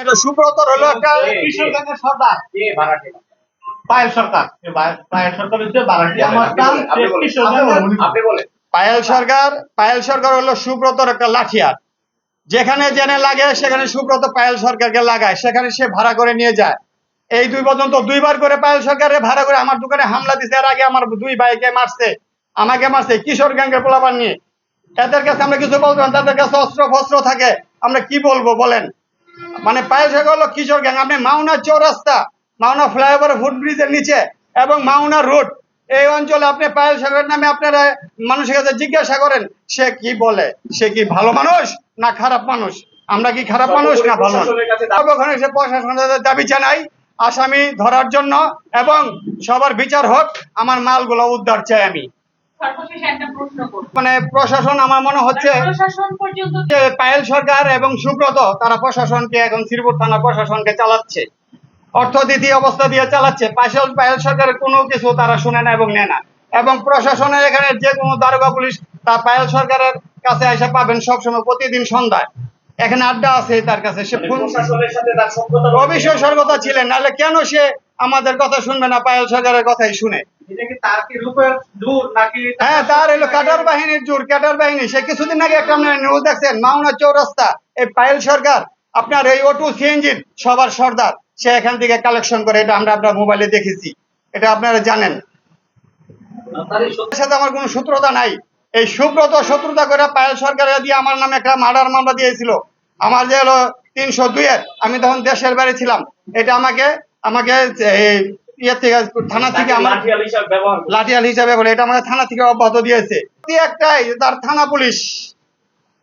এটা সুব্রতর হলো একটা কিশোরগঞ্জের সর্দার পায়েল সরকার। পায়েল সরকার হচ্ছে বারাটি আমার নাম আপনি বলেন। পায়েল সরকার হলো সুব্রতর একটা লাঠিয়ার। যেখানে জেনে লাগে সেখানে সুব্রত পায়েল সরকারকে লাগায়, সেখানে সে ভাড়া করে নিয়ে যায়। এই 2 পর্যন্ত 2বার করে পায়েল সরকারের ভাড়া করে আমার দোকানে হামলা দিছে। এর আগে আমার 2 ভাইকে মারছে, আমাকে মারছে কিশোর গ্যাংয়ের পোলাপান নিয়ে। এদের কাছে আমরা কিছু বলবো না, তাদের কাছে অস্ত্র ফস্ত্র থাকে, আমরা কি বলবো বলেন? মানে পায়েল সরকার হলো কিশোর গ্যাং। আপনি মাওনা চৌরাস্তা, মাওনা ফ্লাইওভার ফুটব্রিজের নিচে এবং মাওনা রোড এই অঞ্চলে আপনি পায়েল সরকার নামে আপনারা মানুষের কাছে জিজ্ঞাসা করেন, সে কি বলে? সে কি ভালো মানুষ না খারাপ মানুষ? আমরা কি খারাপ মানুষ না ভালো মানুষ? প্রশাসনের দাবি জানাই আসামি ধরার জন্য এবং সবার বিচার হোক। আমার মালগুলো উদ্ধার চাই আমি। মানে প্রশাসন আমার মনে হচ্ছে পায়েল সরকার এবং সুব্রত তারা প্রশাসনকে এখন শ্রীপুর থানা প্রশাসনকে চালাচ্ছে, অর্থ দিতে অবস্থা দিয়ে চালাচ্ছে। পায়েল সরকারের কোনো কিছু তারা শুনে না এবং নেয় না। এবং প্রশাসনের এখানে যে কোনো দারোগা পুলিশ তা পায়েল সরকারের কাছে এসে পাবেন সবসময়, প্রতিদিন সন্ধ্যায় এখানে আড্ডা আছে তার কাছে। সে অবশ্যই সর্বদা ছিলেন, নাহলে কেন সে আমাদের কথা শুনবে না, পায়েল সরকারের কথাই শুনে? হ্যাঁ, তার হলো কাটার বাহিনীর জোর, কাটার বাহিনী। সে কিছুদিন আগে একটা নিউজ দেখছেন, মাওনা চৌরাস্তা এই পায়েল সরকার আপনার এই অটো সিএনজি সবার সর্দার, সে এখান থেকে কালেকশন করে। এটা আমরা আপনার মোবাইলে দেখেছি, এটা আপনারা জানেন। সাথে আমার কোনো শত্রুতা নাই। এই সুব্রত শত্রুতা করে পায়েল সরকারের দিয়ে আমার নামে একটা মার্ডার মামলা দিয়েছিল। আমার যে হলো 302-এর, আমি তখন দেশের বাড়ি ছিলাম। এটা আমাকে থানা থেকে আমার লাঠিয়াল হিসাবে বলে এটা আমাকে থানা থেকে অব্যাহত দিয়েছে। একটাই তার থানা পুলিশ,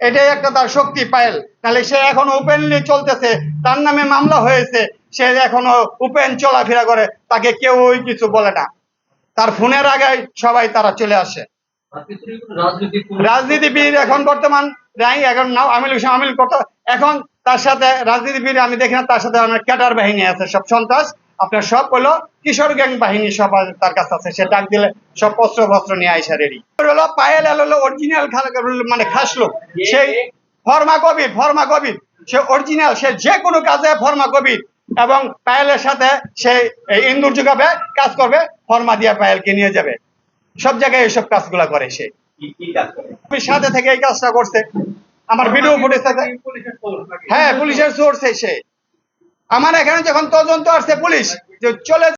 এটাই একটা তার শক্তি পায়েল। তাহলে সে এখন ওপেনলি চলতেছে, তার নামে মামলা হয়েছে, সে এখনো ওপেন চলাফেরা করে, তাকে কেউ কিছু বলে না। তার ফোনের আগে সবাই তারা চলে আসে। রাজনীতিবিদ এখন বর্তমান নাই, এখন নাও আমিল করতে। এখন তার সাথে রাজনীতিবিদ আমি দেখি না, তার সাথে আমার ক্যাডার বাহিনী আছে, সব সন্ত্রাস আপনার সব হলো কিশোর গ্যাং বাহিনী সব তার কাছে আছে। সে ডাক দিলে সব অস্ত্র নিয়ে আইসা রেডি হলো। পায়েল হলো অরিজিনাল মানে খাস লোক, সেই ফর্মা কবির, সে অরিজিনাল, সে যে কোনো কাজে ফর্মা কবির। এবং পায়েলের সাথে সে ইন্দুর যুগাবে কাজ করবে, ফর্মা দিয়ে পায়েলকে নিয়ে যাবে সব জায়গায়। এইসব কাজগুলা করে সে, সাথে থেকে এই কাজটা করছে। আমার ভিডিও ফুটেজ থাকে। হ্যাঁ, পুলিশের সোর্স। সে আমার এখানে যখন তদন্ত আসছে পুলিশ চলে